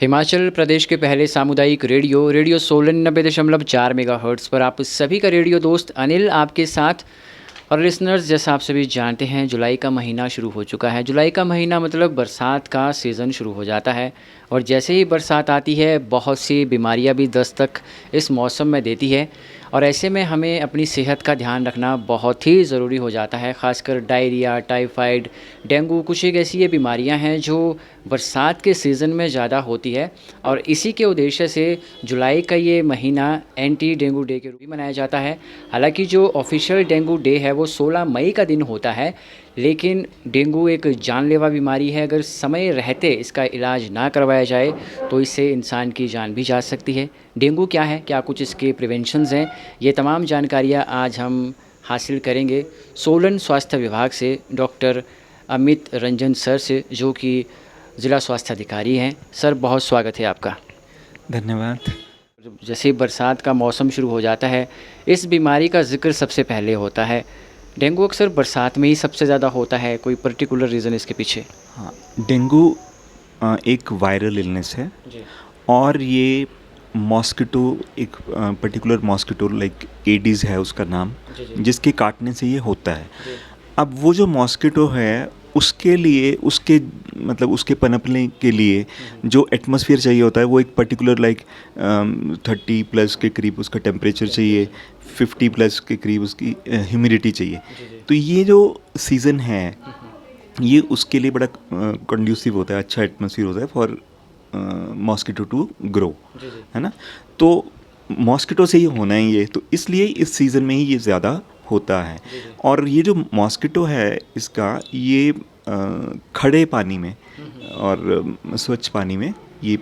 हिमाचल प्रदेश के पहले सामुदायिक रेडियो रेडियो सोलन 90.4 मेगाहर्ट्ज़ पर आप सभी का रेडियो दोस्त अनिल आपके साथ। और लिसनर्स, जैसा आप सभी जानते हैं, जुलाई का महीना शुरू हो चुका है। जुलाई का महीना मतलब बरसात का सीज़न शुरू हो जाता है। और जैसे ही बरसात आती है, बहुत सी बीमारियां भी दस्तक इस मौसम में देती है। और ऐसे में हमें अपनी सेहत का ध्यान रखना बहुत ही ज़रूरी हो जाता है। ख़ासकर डायरिया, टाइफाइड, डेंगू, कुछ एक ऐसी ये बीमारियां हैं जो बरसात के सीज़न में ज़्यादा होती है। और इसी के उद्देश्य से जुलाई का ये महीना एंटी डेंगू डे के रूप में मनाया जाता है। हालांकि जो ऑफिशियल डेंगू डे है वो 16 मई का दिन होता है, लेकिन डेंगू एक जानलेवा बीमारी है। अगर समय रहते इसका इलाज ना करवाया जाए तो इससे इंसान की जान भी जा सकती है। डेंगू क्या है, क्या कुछ इसके प्रिवेंशंस हैं, ये तमाम जानकारियाँ आज हम हासिल करेंगे सोलन स्वास्थ्य विभाग से डॉक्टर अमित रंजन सर से, जो कि ज़िला स्वास्थ्य अधिकारी हैं। सर, बहुत स्वागत है आपका। धन्यवाद। जैसे ही बरसात का मौसम शुरू हो जाता है, इस बीमारी का जिक्र सबसे पहले होता है। डेंगू अक्सर बरसात में ही सबसे ज़्यादा होता है, कोई पर्टिकुलर रीज़न इसके पीछे? हाँ, डेंगू एक वायरल इलनेस है जी। और ये मॉस्किटो एक पर्टिकुलर मॉस्किटो लाइक एडीज़ है उसका नाम, जी जी जिसके काटने से ये होता है। जी अब वो जो मॉस्किटो है उसके लिए उसके मतलब उसके पनपने के लिए जो एटमॉस्फेयर चाहिए होता है वो एक पर्टिकुलर लाइक 30+ के करीब उसका टेम्परेचर चाहिए, 50+ के करीब उसकी ह्यूमिडिटी चाहिए। जी जी तो ये जो सीज़न है ये उसके लिए बड़ा कंड्यूसिव होता है, अच्छा एटमॉस्फेयर होता है फॉर मॉस्किटो टू ग्रो, जी जी है ना। तो मॉस्किटो से ही होना है ये, तो इसलिए इस सीज़न में ही ये ज़्यादा होता है। जी जी और ये जो मॉस्किटो है इसका ये खड़े पानी में और स्वच्छ पानी में ये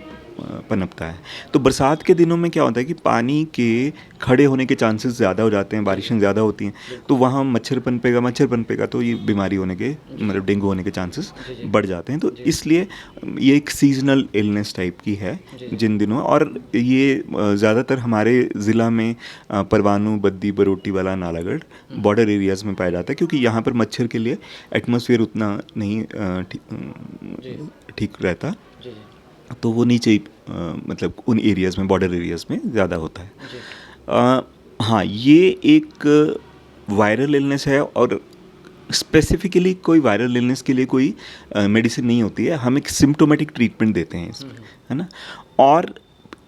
पनपता है। तो बरसात के दिनों में क्या होता है कि पानी के खड़े होने के चांसेस ज़्यादा हो जाते हैं, बारिशें ज़्यादा होती हैं, तो वहाँ मच्छर पनपेगा तो ये बीमारी होने के मतलब डेंगू होने के चांसेस जी जी बढ़ जाते हैं। तो जी इसलिए ये एक सीजनल इलनेस टाइप की है जी जी जिन दिनों। और ये ज़्यादातर हमारे ज़िला में परवाणु, बद्दी, बरोटी वाला, नालागढ़ बॉर्डर एरियाज़ में पाया जाता है, क्योंकि यहाँ पर मच्छर के लिए एटमॉस्फेयर उतना नहीं जी ठीक रहता, जी जी तो वो नीचे ही मतलब उन एरियाज़ में, बॉर्डर एरियाज़ में ज़्यादा होता है। जी हाँ, ये एक वायरल इलनेस है और स्पेसिफिकली कोई वायरल इलनेस के लिए कोई मेडिसिन नहीं होती है। हम एक सिम्प्टोमेटिक ट्रीटमेंट देते हैं इसमें, है ना। और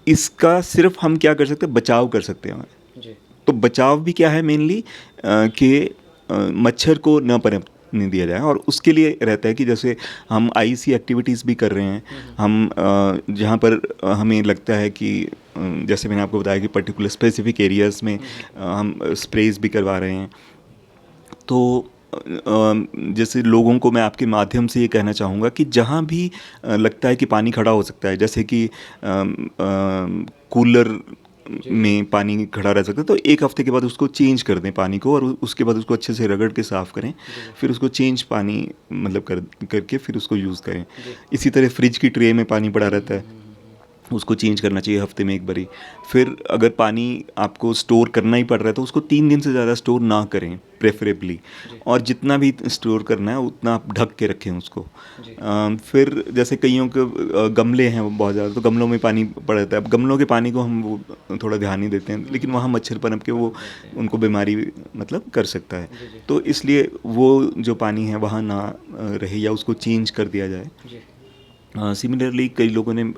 इसका सिर्फ हम क्या कर सकते हैं, बचाव कर सकते हैं। जी तो बचाव भी क्या है मेनली कि मच्छर को न पनपने दिया जाए, और उसके लिए रहता है कि जैसे हम आईसी एक्टिविटीज़ भी कर रहे हैं। हम जहाँ पर हमें लगता है कि जैसे मैंने आपको बताया कि पर्टिकुलर स्पेसिफिक एरियाज़ में हम स्प्रेज भी करवा रहे हैं। तो जैसे लोगों को मैं आपके माध्यम से ये कहना चाहूँगा कि जहाँ भी लगता है कि पानी खड़ा हो सकता है, जैसे कि कूलर में पानी खड़ा रह सकता है, तो एक हफ्ते के बाद उसको चेंज कर दें पानी को, और उसके बाद उसको अच्छे से रगड़ के साफ़ करें, फिर उसको चेंज पानी मतलब करके फिर उसको यूज़ करें। इसी तरह फ्रिज की ट्रे में पानी पड़ा रहता है, उसको चेंज करना चाहिए हफ्ते में एक बारी। फिर अगर पानी आपको स्टोर करना ही पड़ रहा है तो उसको 3 दिन से ज़्यादा स्टोर ना करें प्रेफरेबली, और जितना भी स्टोर करना है उतना आप ढक के रखें उसको। फिर जैसे कईयों के गमले हैं वो बहुत ज़्यादा, तो गमलों में पानी पड़ जाता है। अब गमलों के पानी को हम वो थोड़ा ध्यान नहीं देते हैं, लेकिन वहाँ मच्छर पनप के वो उनको बीमारी मतलब कर सकता है। तो इसलिए वो जो पानी है वहाँ ना रहे, या उसको चेंज कर दिया जाए। सिमिलरली कई लोगों ने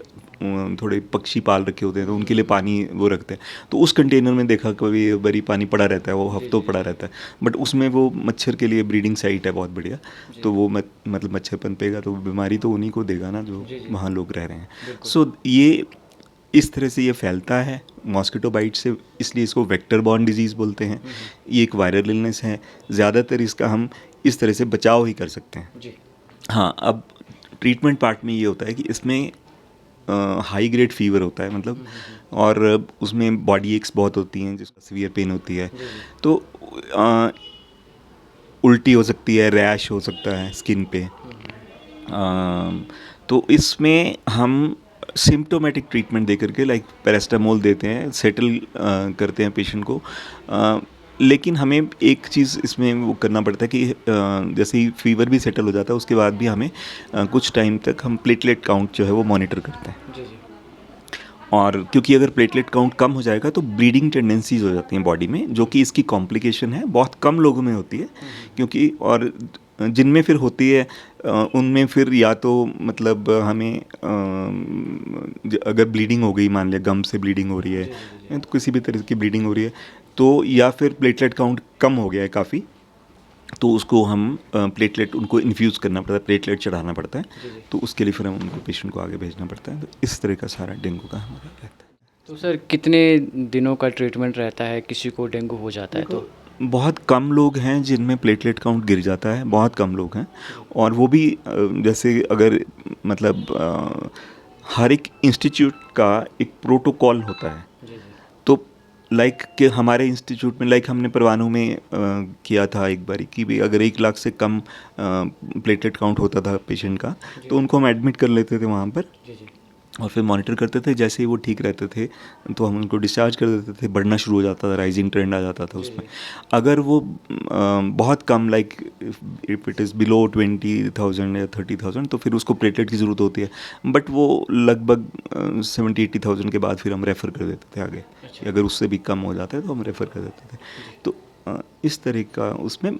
थोड़े पक्षी पाल रखे होते हैं, तो उनके लिए पानी वो रखते हैं, तो उस कंटेनर में देखा कभी बड़ी पानी पड़ा रहता है, वो हफ्तों पड़ा रहता है, बट उसमें वो मच्छर के लिए ब्रीडिंग साइट है बहुत बढ़िया। तो वो मतलब मच्छर पनपेगा तो बीमारी तो उन्हीं को देगा ना जो वहाँ लोग रह रहे हैं। सो ये इस तरह से ये फैलता है मॉस्किटो बाइट से, इसलिए इसको वेक्टर बॉर्न डिजीज़ बोलते हैं। ये एक वायरल इलनेस है, ज़्यादातर इसका हम इस तरह से बचाव ही कर सकते हैं। हाँ, अब ट्रीटमेंट पार्ट में ये होता है कि इसमें हाई ग्रेड फीवर होता है मतलब, और उसमें बॉडी एक्स बहुत होती हैं, जिसका सीवियर पेन होती है। तो उल्टी हो सकती है, रैश हो सकता है स्किन पे। तो इसमें हम सिम्प्टोमेटिक ट्रीटमेंट दे करके लाइक पैरास्टामोल देते हैं, सेटल करते हैं पेशेंट को। लेकिन हमें एक चीज़ इसमें वो करना पड़ता है कि जैसे ही फीवर भी सेटल हो जाता है उसके बाद भी हमें कुछ टाइम तक हम प्लेटलेट काउंट जो है वो मॉनिटर करते हैं। और क्योंकि अगर प्लेटलेट काउंट कम हो जाएगा तो ब्लीडिंग टेंडेंसीज हो जाती हैं बॉडी में, जो कि इसकी कॉम्प्लिकेशन है, बहुत कम लोगों में होती है। क्योंकि और जिनमें फिर होती है उनमें फिर या तो मतलब हमें अगर ब्लीडिंग हो गई, मान लिया गम से ब्लीडिंग हो रही है तो किसी भी तरह की ब्लीडिंग हो रही है तो, या फिर प्लेटलेट काउंट कम हो गया है काफ़ी, तो उसको हम प्लेटलेट उनको इन्फ्यूज़ करना पड़ता है, प्लेटलेट चढ़ाना पड़ता है। तो उसके लिए फिर हम उनको पेशेंट को आगे भेजना पड़ता है। तो इस तरह का सारा डेंगू का हमारा रहता है। तो सर कितने दिनों का ट्रीटमेंट रहता है किसी को डेंगू हो जाता है तो? बहुत कम लोग हैं जिनमें प्लेटलेट काउंट गिर जाता है, बहुत कम लोग हैं। और वो भी जैसे अगर मतलब हर एक इंस्टीट्यूट का एक प्रोटोकॉल होता है। तो लाइक कि हमारे इंस्टीट्यूट में, लाइक हमने परवाणू में किया था एक बारी कि भी अगर 1 लाख से कम प्लेटलेट काउंट होता था पेशेंट का, तो उनको हम एडमिट कर लेते थे वहाँ पर और फिर मॉनिटर करते थे। जैसे ही वो ठीक रहते थे तो हम उनको डिस्चार्ज कर देते थे, बढ़ना शुरू हो जाता था, राइजिंग ट्रेंड आ जाता था उसमें। अगर वो बहुत कम, like if it is below 20,000 या 30,000, तो फिर उसको प्लेटलेट की ज़रूरत होती है। बट वो लगभग 70-80,000 के बाद फिर हम रेफ़र कर देते थे आगे। अगर उससे भी कम हो जाता है तो हम रेफ़र कर देते थे। तो इस तरह का उसमें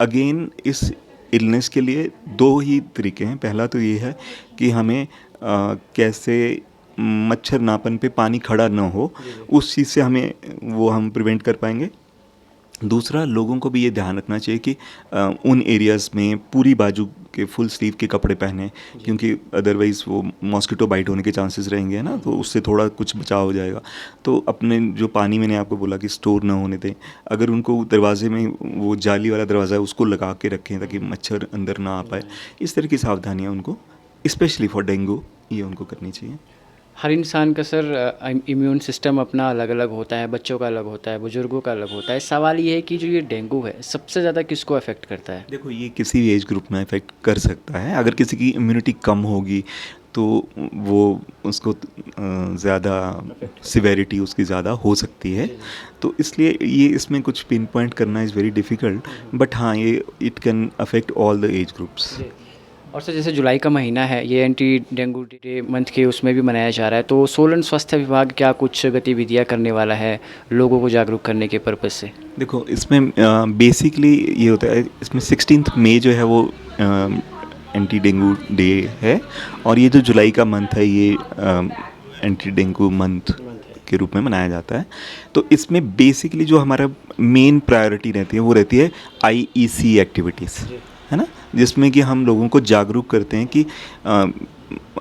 अगेन इस इलनेस के लिए 2 ही तरीके हैं। पहला तो ये है कि हमें कैसे मच्छर नापन पे पानी खड़ा ना हो, उस चीज़ से हमें वो हम प्रिवेंट कर पाएंगे। दूसरा, लोगों को भी ये ध्यान रखना चाहिए कि उन एरियाज़ में पूरी बाजू के फुल स्लीव के कपड़े पहने, क्योंकि अदरवाइज़ वो मॉस्किटो बाइट होने के चांसेस रहेंगे ना, तो उससे थोड़ा कुछ बचाव हो जाएगा। तो अपने जो पानी मैंने आपको बोला कि स्टोर ना होने दें, अगर उनको दरवाजे में वो जाली वाला दरवाज़ा है उसको लगा के रखें ताकि मच्छर अंदर ना आ पाए। इस तरह की सावधानियाँ उनको, स्पेशली फॉर डेंगू, ये उनको करनी चाहिए। हर इंसान का सर इम्यून सिस्टम अपना अलग अलग होता है, बच्चों का अलग होता है, बुजुर्गों का अलग होता है। सवाल ये है कि जो ये डेंगू है सबसे ज़्यादा किसको अफेक्ट करता है? देखो, ये किसी भी एज ग्रुप में इफ़ेक्ट कर सकता है। अगर किसी की इम्यूनिटी कम होगी तो वो उसको ज़्यादा सिवेरिटी उसकी ज़्यादा हो सकती है। तो इसलिए ये इसमें कुछ पिन पॉइंट करना इज़ वेरी डिफ़िकल्ट, बट हाँ, ये it can affect all the age groups. और सर जैसे जुलाई का महीना है, ये एंटी डेंगू डे मंथ के उसमें भी मनाया जा रहा है, तो सोलन स्वास्थ्य विभाग क्या कुछ गतिविधियां करने वाला है लोगों को जागरूक करने के पर्पज़ से? देखो, इसमें बेसिकली ये होता है, इसमें 16 मई जो है वो एंटी डेंगू डे है, और ये जो जुलाई का मंथ है ये एंटी डेंगू मंथ के रूप में मनाया जाता है। तो इसमें बेसिकली जो हमारा मेन प्रायोरिटी रहती है वो रहती है IEC एक्टिविटीज़, है ना, जिसमें कि हम लोगों को जागरूक करते हैं कि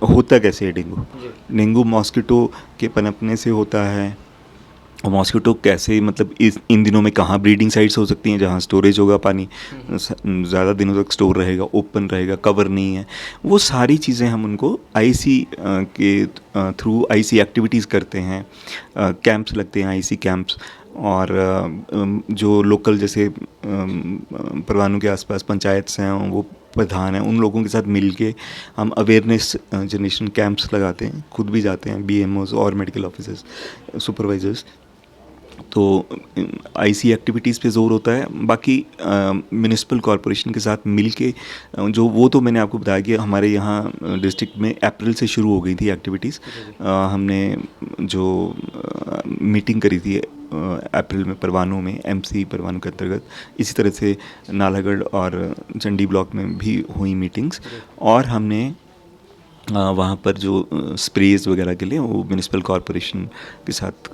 होता कैसे है डेंगू। डेंगू मॉस्किटो के पनपने से होता है, और मॉस्किटो कैसे, मतलब इन दिनों में कहाँ ब्रीडिंग साइट्स हो सकती हैं जहाँ स्टोरेज होगा, पानी ज़्यादा दिनों तक स्टोर रहेगा, ओपन रहेगा, कवर नहीं है, वो सारी चीज़ें हम उनको IC के थ्रू IC एक्टिविटीज़ करते हैं। कैंप्स लगते हैं, IC कैंप्स, और जो लोकल जैसे परवाणू के आसपास पंचायत्स हैं, वो प्रधान हैं, उन लोगों के साथ मिलके हम अवेयरनेस जनरेशन कैंप्स लगाते हैं। खुद भी जाते हैं, BMOs और मेडिकल ऑफिसर्स, सुपरवाइजर्स। तो IC एक्टिविटीज़ पे ज़ोर होता है। बाकी म्यूनिसिपल कॉरपोरेशन के साथ मिलके जो, वो तो मैंने आपको बताया कि हमारे यहाँ डिस्ट्रिक्ट में अप्रैल से शुरू हो गई थी एक्टिविटीज़। हमने जो मीटिंग करी थी अप्रैल में परवाणू में, MC परवाणू के अंतर्गत, इसी तरह से नालागढ़ और चंडी ब्लॉक में भी हुई मीटिंग्स, और हमने वहाँ पर जो स्प्रेज वगैरह के लिए वो म्यूनिसिपल कॉरपोरेशन के साथ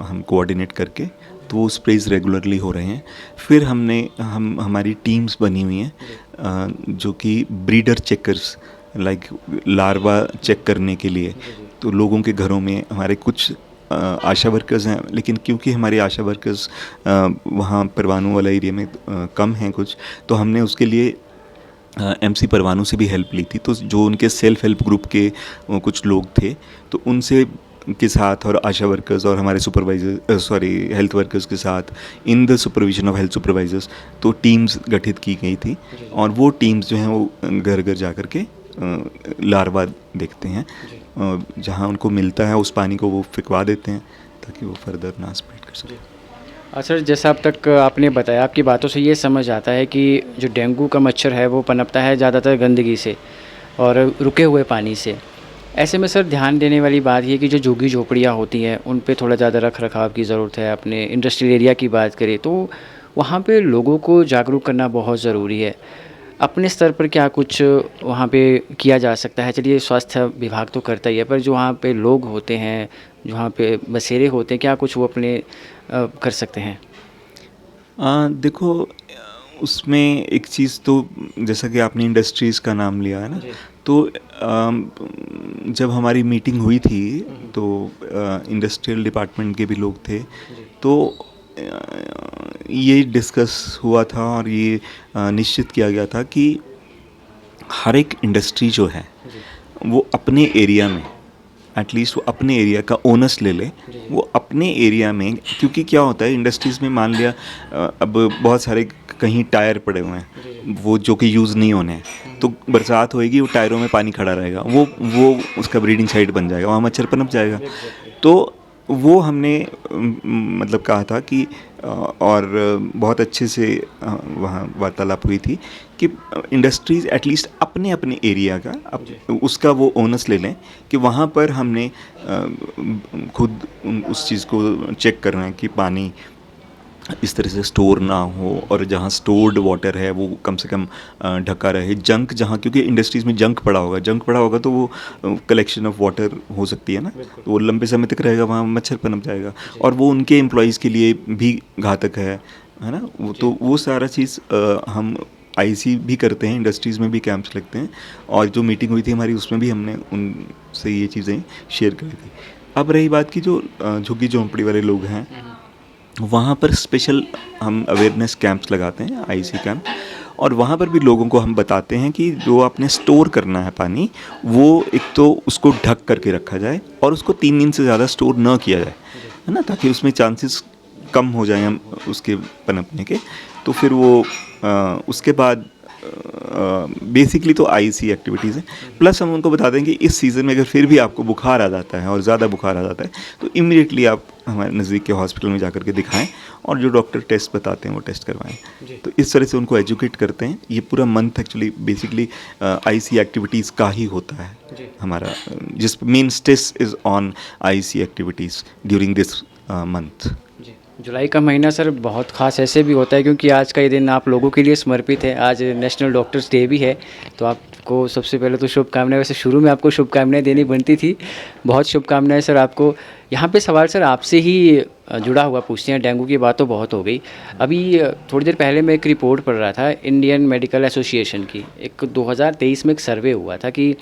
हम कोऑर्डिनेट करके, तो वो स्प्रेज रेगुलरली हो रहे हैं। फिर हमारी टीम्स बनी हुई हैं जो कि breeder checkers, like larva check करने के लिए। तो लोगों के घरों में हमारे कुछ आशा वर्कर्स हैं, लेकिन क्योंकि हमारे आशा वर्कर्स वहाँ परवाणू वाला एरिया में कम हैं कुछ, तो हमने उसके लिए MC परवाणू से भी हेल्प ली थी। तो जो उनके सेल्फ हेल्प ग्रुप के कुछ लोग थे, तो उनसे के साथ, और आशा वर्कर्स और हमारे हेल्थ वर्कर्स के साथ, in the supervision of health supervisors, तो टीम्स गठित की गई थी, और वो टीम्स जो हैं वो घर घर जा कर के लार्वा देखते हैं। जहाँ उनको मिलता है उस पानी को वो फिकवा देते हैं ताकि वो फर्दर ना स्प्रेड कर सके। सर जैसा अब तक आपने बताया, आपकी बातों से ये समझ आता है कि जो डेंगू का मच्छर है वो पनपता है ज़्यादातर गंदगी से और रुके हुए पानी से, ऐसे में सर ध्यान देने वाली बात ये है कि जो झुग्गी झोपड़ियाँ होती हैं उन पे थोड़ा ज़्यादा रख रखाव की ज़रूरत है। अपने इंडस्ट्रियल एरिया की बात करें तो वहाँ पे लोगों को जागरूक करना बहुत ज़रूरी है। अपने स्तर पर क्या कुछ वहाँ पे किया जा सकता है? चलिए स्वास्थ्य विभाग तो करता ही है, पर जो वहाँ पे लोग होते हैं, जो वहाँ पे बसेरे होते हैं, क्या कुछ वो अपने कर सकते हैं? देखो, उसमें एक चीज़ तो, जैसा कि आपने इंडस्ट्रीज़ का नाम लिया है ना, जी। तो जब हमारी मीटिंग हुई थी हुँ। तो इंडस्ट्रियल डिपार्टमेंट के भी लोग थे, जी। तो ये डिस्कस हुआ था और ये निश्चित किया गया था कि हर एक इंडस्ट्री जो है जी। वो अपने एरिया में, एटलीस्ट वो अपने एरिया का ओनर्स ले ले। जी। वो अपने एरिया में, क्योंकि क्या होता है इंडस्ट्रीज़ में, मान लिया अब बहुत सारे कहीं टायर पड़े हुए हैं वो जो कि यूज़ नहीं होने हैं, तो बरसात होएगी वो टायरों में पानी खड़ा रहेगा, वो उसका ब्रीडिंग साइट बन जाएगा, वहाँ मच्छर पनप जाएगा। तो वो हमने मतलब कहा था कि और बहुत अच्छे से वहाँ वार्तालाप हुई थी कि इंडस्ट्रीज़ एटलीस्ट अपने अपने एरिया का उसका वो ओनर्स ले लें, कि वहाँ पर हमने खुद उस चीज़ को चेक करना है कि पानी इस तरह से स्टोर ना हो, और जहाँ स्टोर्ड वाटर है वो कम से कम ढका रहे। जंक जहाँ, क्योंकि इंडस्ट्रीज़ में जंक पड़ा होगा तो वो कलेक्शन ऑफ वाटर हो सकती है ना, तो वो लंबे समय तक रहेगा, वहाँ मच्छर पनप जाएगा और वो उनके एम्प्लॉयज़ के लिए भी घातक है ना। वो तो वो सारा चीज़ हम आईसी भी करते हैं, इंडस्ट्रीज़ में भी कैंप्स लगते हैं, और जो मीटिंग हुई थी हमारी उसमें भी हमने उनसे ये चीज़ें शेयर करी थी। अब रही बात की जो झुग्गी झोंपड़ी वाले लोग हैं, वहाँ पर स्पेशल हम अवेयरनेस कैंप्स लगाते हैं, आईसी कैंप, और वहाँ पर भी लोगों को हम बताते हैं कि जो आपने स्टोर करना है पानी, वो एक तो उसको ढक करके रखा जाए और उसको 3 दिन से ज़्यादा स्टोर ना किया जाए, है ना, ताकि उसमें चांसेस कम हो जाएं हम उसके पनपने के। तो फिर वो उसके बाद बेसिकली तो आईसी एक्टिविटीज़ हैं, प्लस हम उनको बता देंगे इस सीज़न में अगर फिर भी आपको बुखार आ जाता है और ज़्यादा बुखार आ जाता है तो इमीडिएटली आप हमारे नज़दीक के हॉस्पिटल में जाकर के दिखाएं और जो डॉक्टर टेस्ट बताते हैं वो टेस्ट करवाएं। तो इस तरह से उनको एजुकेट करते हैं। ये पूरा month actually basically IC activities का ही होता है हमारा, जिस main stress is on IC activities during this month. जुलाई का महीना सर बहुत ख़ास ऐसे भी होता है क्योंकि आज का ये दिन आप लोगों के लिए समर्पित है। आज नेशनल डॉक्टर्स डे भी है, तो आपको सबसे पहले तो शुभकामनाएं। वैसे शुरू में आपको शुभकामनाएं देनी बनती थी, बहुत शुभकामनाएं सर आपको। यहाँ पे सवाल सर आपसे ही जुड़ा हुआ पूछते हैं, डेंगू की बात तो बहुत हो गई। अभी थोड़ी देर पहले मैं एक रिपोर्ट पढ़ रहा था इंडियन मेडिकल एसोसिएशन की, एक 2023 में एक सर्वे हुआ था कि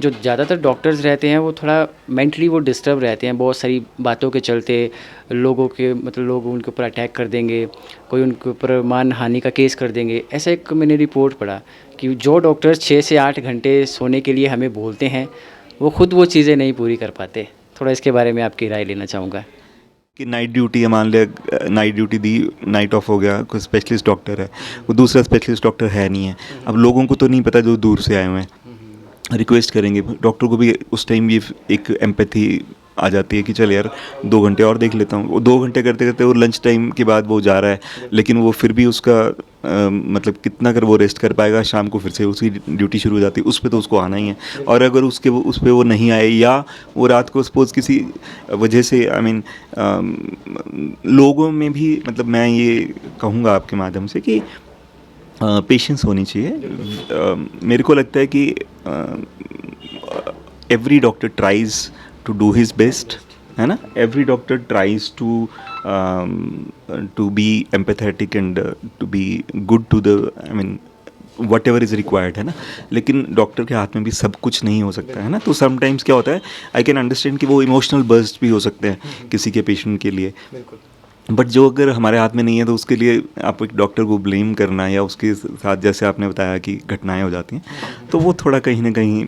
जो ज़्यादातर डॉक्टर्स रहते हैं वो थोड़ा मेंटली वो डिस्टर्ब रहते हैं, बहुत सारी बातों के चलते लोगों के मतलब लोग उनके ऊपर अटैक कर देंगे, कोई उनके ऊपर मानहानि का केस कर देंगे। ऐसा एक मैंने रिपोर्ट पढ़ा कि जो डॉक्टर्स 6 से 8 घंटे सोने के लिए हमें बोलते हैं वो खुद वो चीज़ें नहीं पूरी कर पाते। थोड़ा इसके बारे में आपकी राय लेना चाहूँगा। कि नाइट ड्यूटी है, मान लिया night duty the, night of हो गया, कोई स्पेशलिस्ट डॉक्टर है, वो दूसरा स्पेशलिस्ट डॉक्टर है नहीं है। अब लोगों को तो नहीं पता जो दूर से आए हुए हैं, रिक्वेस्ट करेंगे डॉक्टर को भी, उस टाइम ये एक एम्पैथी आ जाती है कि चल यार 2 घंटे और देख लेता हूँ। वो 2 घंटे करते करते वो लंच टाइम के बाद वो जा रहा है, लेकिन वो फिर भी उसका मतलब कितना कर वो रेस्ट कर पाएगा, शाम को फिर से उसकी ड्यूटी शुरू हो जाती है, उस पर तो उसको आना ही है। और अगर उस पर वो नहीं आए या वो रात को सपोज़ किसी वजह से आई मीन लोगों में भी, मतलब मैं ये कहूँगा आपके माध्यम से कि पेशेंस होनी चाहिए। मेरे को लगता है कि every doctor tries to do his best, है ना, every doctor tries to be empathetic and to be good to the, I mean whatever is required, है ना। लेकिन डॉक्टर के हाथ में भी सब कुछ नहीं हो सकता है ना, तो समटाइम्स क्या होता है, आई कैन अंडरस्टैंड कि वो इमोशनल बर्स्ट भी हो सकते हैं किसी के पेशेंट के लिए, बट जो अगर हमारे हाथ में नहीं है तो उसके लिए आप एक डॉक्टर को ब्लेम करना या उसके साथ, जैसे आपने बताया कि घटनाएं हो जाती हैं, तो वो थोड़ा कहीं ना कहीं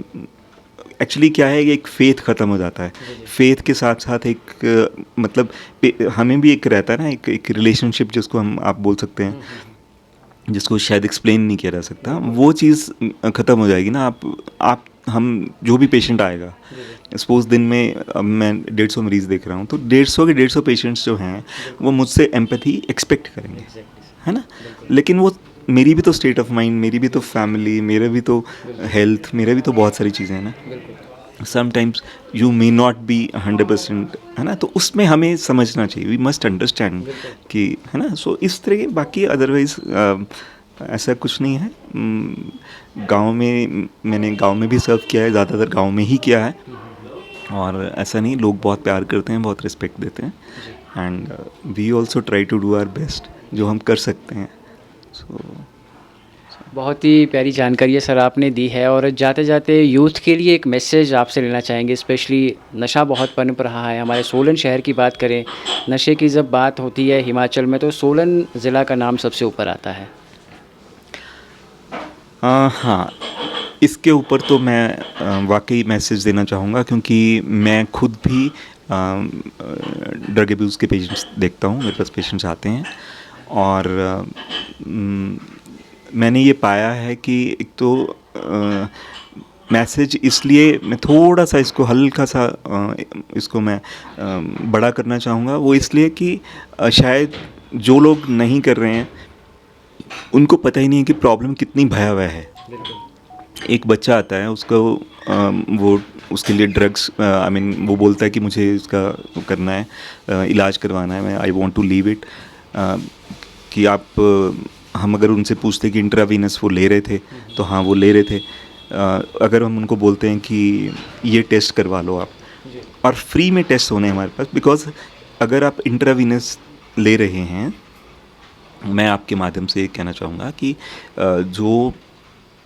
एक्चुअली क्या है, एक फ़ेथ ख़त्म हो जाता है। फ़ेथ के साथ साथ एक मतलब हमें भी एक रहता है ना, एक रिलेशनशिप जिसको आप बोल सकते हैं, जिसको शायद एक्सप्लेन नहीं किया जा सकता, वो चीज़ ख़त्म हो जाएगी ना। आप हम जो भी पेशेंट आएगा, सपोज दिन में अब मैं 150 मरीज़ देख रहा हूँ, तो 150 के 150 पेशेंट्स जो हैं वो मुझसे एम्पैथी एक्सपेक्ट करेंगे, है ना। लेकिन वो मेरी भी तो स्टेट ऑफ माइंड, मेरी भी तो फैमिली, मेरा भी तो हेल्थ, मेरा भी तो बहुत सारी चीज़ें हैं ना। Sometimes you may not be 100%, है ना, तो उसमें हमें समझना चाहिए, वी मस्ट अंडरस्टैंड कि, है ना, सो इस तरह के, बाकी अदरवाइज ऐसा कुछ नहीं है। गांव में मैंने गांव में भी सर्व किया है, ज़्यादातर गांव में ही किया है, और ऐसा नहीं, लोग बहुत प्यार करते हैं, बहुत रिस्पेक्ट देते हैं, and we also try to do our best जो हम कर सकते हैं। सो बहुत ही प्यारी जानकारी है सर आपने दी है। और जाते जाते यूथ के लिए एक मैसेज आपसे लेना चाहेंगे, स्पेशली नशा बहुत पनप रहा है हमारे सोलन शहर की बात करें, नशे की जब बात होती है हिमाचल में तो सोलन ज़िला का नाम सबसे ऊपर आता है। हाँ, इसके ऊपर तो मैं वाकई मैसेज देना चाहूँगा, क्योंकि मैं खुद भी ड्रग अब्यूज़ के पेशेंट्स देखता हूँ, मेरे पास पेशेंट्स आते हैं, और मैंने ये पाया है कि एक तो मैसेज इसलिए मैं थोड़ा सा इसको हल्का सा इसको मैं बड़ा करना चाहूँगा, वो इसलिए कि शायद जो लोग नहीं कर रहे हैं उनको पता ही नहीं है कि प्रॉब्लम कितनी भयावह है। एक बच्चा आता है, उसको वो उसके लिए ड्रग्स, आई मीन वो बोलता है कि मुझे इसका करना है, इलाज करवाना है, मैं I want to leave it, कि आप हम अगर उनसे पूछते कि इंट्रावीनस वो ले रहे थे, तो हाँ वो ले रहे थे। अगर हम उनको बोलते हैं कि ये टेस्ट करवा लो आप, और फ्री में टेस्ट होने हमारे पास, बिकॉज अगर आप इंट्रावीनस ले रहे हैं, मैं आपके माध्यम से कहना चाहूँगा कि जो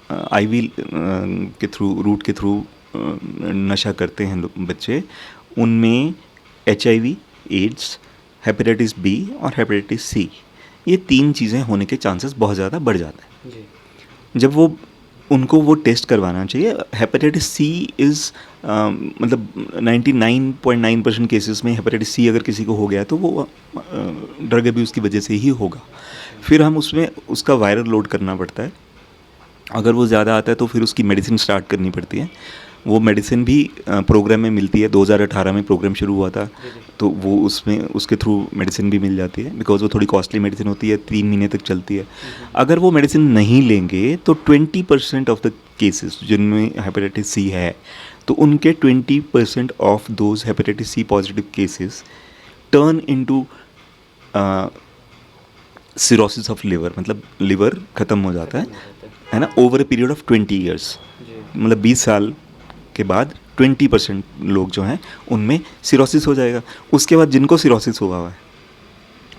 आईवी के थ्रू, रूट के थ्रू नशा करते हैं बच्चे, उनमें HIV, एड्स, हेपेटाइटिस बी और हेपेटाइटिस सी, ये 3 चीज़ें होने के चांसेस बहुत ज़्यादा बढ़ जाते हैं। जब वो उनको वो टेस्ट करवाना चाहिए। हेपेटाइटिस सी इज़ मतलब 99.9% केसेस में हेपेटाइटिस सी अगर किसी को हो गया तो वो ड्रग अब्यूज़ की वजह से ही होगा। फिर हम उसमें उसका वायरल लोड करना पड़ता है। अगर वो ज़्यादा आता है तो फिर उसकी मेडिसिन स्टार्ट करनी पड़ती है। वो मेडिसिन भी प्रोग्राम में मिलती है। 2018 में प्रोग्राम शुरू हुआ था, तो वो उसमें उसके थ्रू मेडिसिन भी मिल जाती है, बिकॉज वो थोड़ी कॉस्टली मेडिसिन होती है, 3 महीने तक चलती है। अगर वो मेडिसिन नहीं लेंगे तो 20% ऑफ द केसेस जिनमें हेपेटाइटिस सी है, तो उनके 20% of those hepatitis C positive cases turn into cirrhosis of liver, मतलब लिवर ख़त्म हो जाता है ना, over a period of 20 years. मतलब 20 साल के बाद 20% लोग जो हैं उनमें सिरोसिस हो जाएगा। उसके बाद जिनको सिरोसिस हुआ है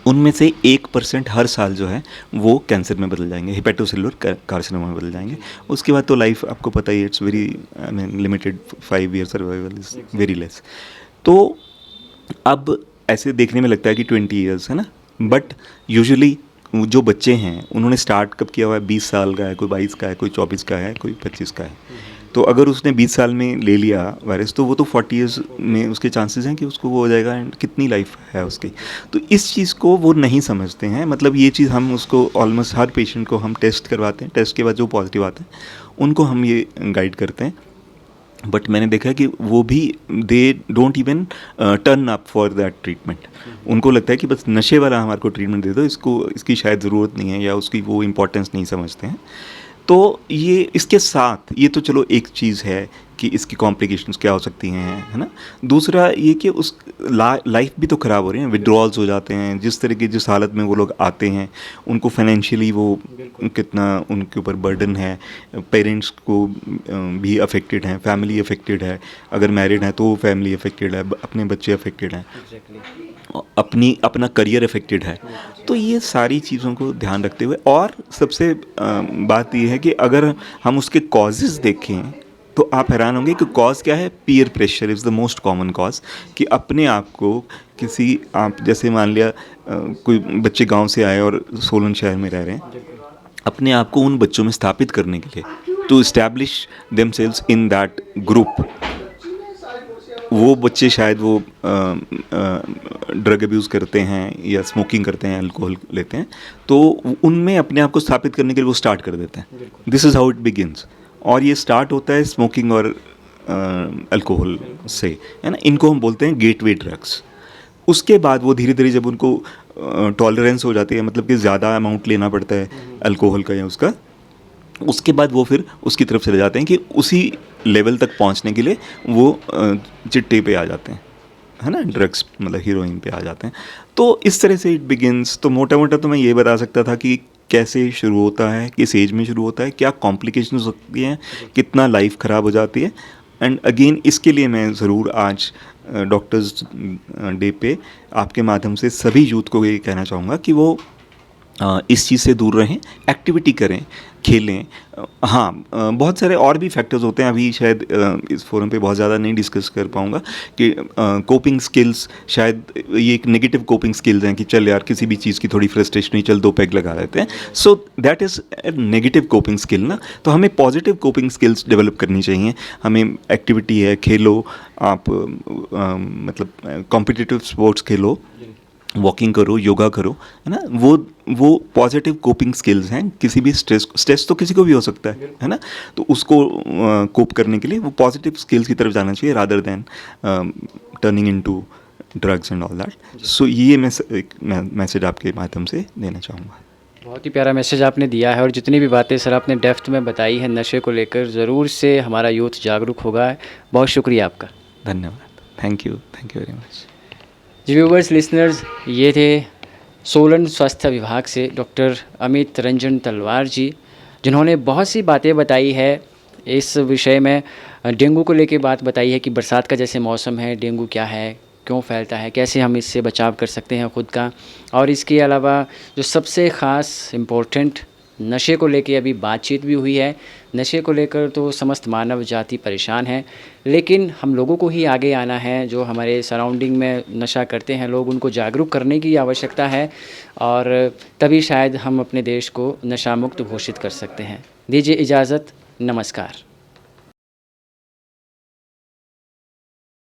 उनमें से 1% हर साल जो है वो कैंसर में बदल जाएंगे, हेपेटोसेलुलर कार्सिनोमा में बदल जाएंगे। उसके बाद तो लाइफ आपको पता ही, it's very I mean limited, 5 year survival is very less. तो अब ऐसे देखने में लगता है कि 20 ईयर्स है ना, बट यूजुअली जो बच्चे हैं उन्होंने स्टार्ट कब किया हुआ है, 20 साल का है, कोई 22 का है, कोई 24 का है, कोई 25 का है। तो अगर उसने 20 साल में ले लिया वायरस तो वो तो 40 ईयर्स में उसके चांसेस हैं कि उसको वो हो जाएगा, एंड कितनी लाइफ है उसकी। तो इस चीज़ को वो नहीं समझते हैं। मतलब ये चीज़ हम उसको ऑलमोस्ट हर पेशेंट को हम टेस्ट करवाते हैं, टेस्ट के बाद जो पॉजिटिव आते हैं उनको हम ये गाइड करते हैं। बट मैंने देखा है कि वो भी they don't even turn up for that treatment. उनको लगता है कि बस नशे वाला हमारे को ट्रीटमेंट दे दो, इसकी शायद ज़रूरत नहीं है, या उसकी वो इम्पोर्टेंस नहीं समझते हैं। तो ये इसके साथ ये तो चलो एक चीज़ है कि इसकी कॉम्प्लिकेशंस क्या हो सकती हैं, है ना। दूसरा ये कि उस लाइफ भी तो ख़राब हो रही है, विड्रॉल्स हो जाते हैं। जिस हालत में वो लोग आते हैं उनको फाइनेंशियली वो कितना उनके ऊपर बर्डन है, पेरेंट्स को भी अफेक्टेड हैं, फैमिली अफेक्टेड है, अगर मैरिड है तो फैमिली अफेक्टेड है, अपने बच्चे अफेक्टेड हैं, अपना करियर अफेक्टेड है। तो ये सारी चीज़ों को ध्यान रखते हुए, और सबसे बात ये है कि अगर हम उसके कॉजेज़ देखें तो आप हैरान होंगे कि कॉज क्या है। Peer pressure is the most common cause. कि अपने आप को किसी, आप जैसे मान लिया कोई बच्चे गांव से आए और सोलन शहर में रह रहे हैं, अपने आप को उन बच्चों में स्थापित करने के लिए, to establish themselves in that group. वो बच्चे शायद वो ड्रग अब्यूज़ करते हैं या स्मोकिंग करते हैं, अल्कोहल लेते हैं, तो उनमें अपने आप को स्थापित करने के लिए वो स्टार्ट कर देते हैं। This is how it begins. और ये स्टार्ट होता है स्मोकिंग और अल्कोहल से, है ना। इनको हम बोलते हैं गेटवे ड्रग्स। उसके बाद वो धीरे धीरे जब उनको टॉलरेंस हो जाती है, मतलब कि ज़्यादा अमाउंट लेना पड़ता है अल्कोहल का या उसका, उसके बाद वो फिर उसकी तरफ चले जाते हैं कि उसी लेवल तक पहुंचने के लिए वो चिट्टे पे आ जाते हैं, है ना, ड्रग्स मतलब हीरोइन पे आ जाते हैं। तो इस तरह से इट बिगिनस। तो मोटा मोटा तो मैं ये बता सकता था कि कैसे शुरू होता है, किस एज में शुरू होता है, क्या कॉम्प्लिकेशंस होती हैं, कितना लाइफ ख़राब हो जाती है। एंड अगेन इसके लिए मैं ज़रूर आज डॉक्टर्स डे पे आपके माध्यम से सभी यूथ को ये कहना चाहूँगा कि वो इस चीज़ से दूर रहें, एक्टिविटी करें, खेलें। हाँ, बहुत सारे और भी फैक्टर्स होते हैं, अभी शायद इस फोरम पे बहुत ज़्यादा नहीं डिस्कस कर पाऊँगा कि कोपिंग स्किल्स, शायद ये एक नेगेटिव कोपिंग स्किल्स हैं कि चल यार किसी भी चीज़ की थोड़ी फ्रस्ट्रेशन हुई, चल 2 पैग लगा देते हैं। So that is a negative coping skill ना। तो हमें पॉजिटिव कोपिंग स्किल्स डेवलप करनी चाहिए। हमें एक्टिविटी है, खेलो आप, मतलब कॉम्पिटिटिव स्पोर्ट्स खेलो, वॉकिंग करो, योगा करो, है ना। वो पॉजिटिव कोपिंग स्किल्स हैं। किसी भी स्ट्रेस तो किसी को भी हो सकता है ना। तो उसको कोप करने के लिए वो पॉजिटिव स्किल्स की तरफ जाना चाहिए rather than turning into drugs and all that. So ये मैं एक मैसेज आपके माध्यम से देना चाहूँगा। बहुत ही प्यारा मैसेज आपने दिया है, और जितनी भी बातें सर आपने डेप्थ में बताई है नशे को लेकर, ज़रूर से हमारा यूथ जागरूक होगा। बहुत शुक्रिया आपका। धन्यवाद। Thank you very much. जी व्यूवर्स, लिसनर्स, ये थे सोलन स्वास्थ्य विभाग से डॉक्टर अमित रंजन तलवार जी, जिन्होंने बहुत सी बातें बताई है इस विषय में। डेंगू को लेके बात बताई है कि बरसात का जैसे मौसम है, डेंगू क्या है, क्यों फैलता है, कैसे हम इससे बचाव कर सकते हैं खुद का। और इसके अलावा जो सबसे ख़ास इम्पोर्टेंट नशे को लेके अभी बातचीत भी हुई है। नशे को लेकर तो समस्त मानव जाति परेशान है, लेकिन हम लोगों को ही आगे आना है। जो हमारे सराउंडिंग में नशा करते हैं लोग, उनको जागरूक करने की आवश्यकता है, और तभी शायद हम अपने देश को नशा मुक्त घोषित कर सकते हैं। दीजिए इजाज़त, नमस्कार।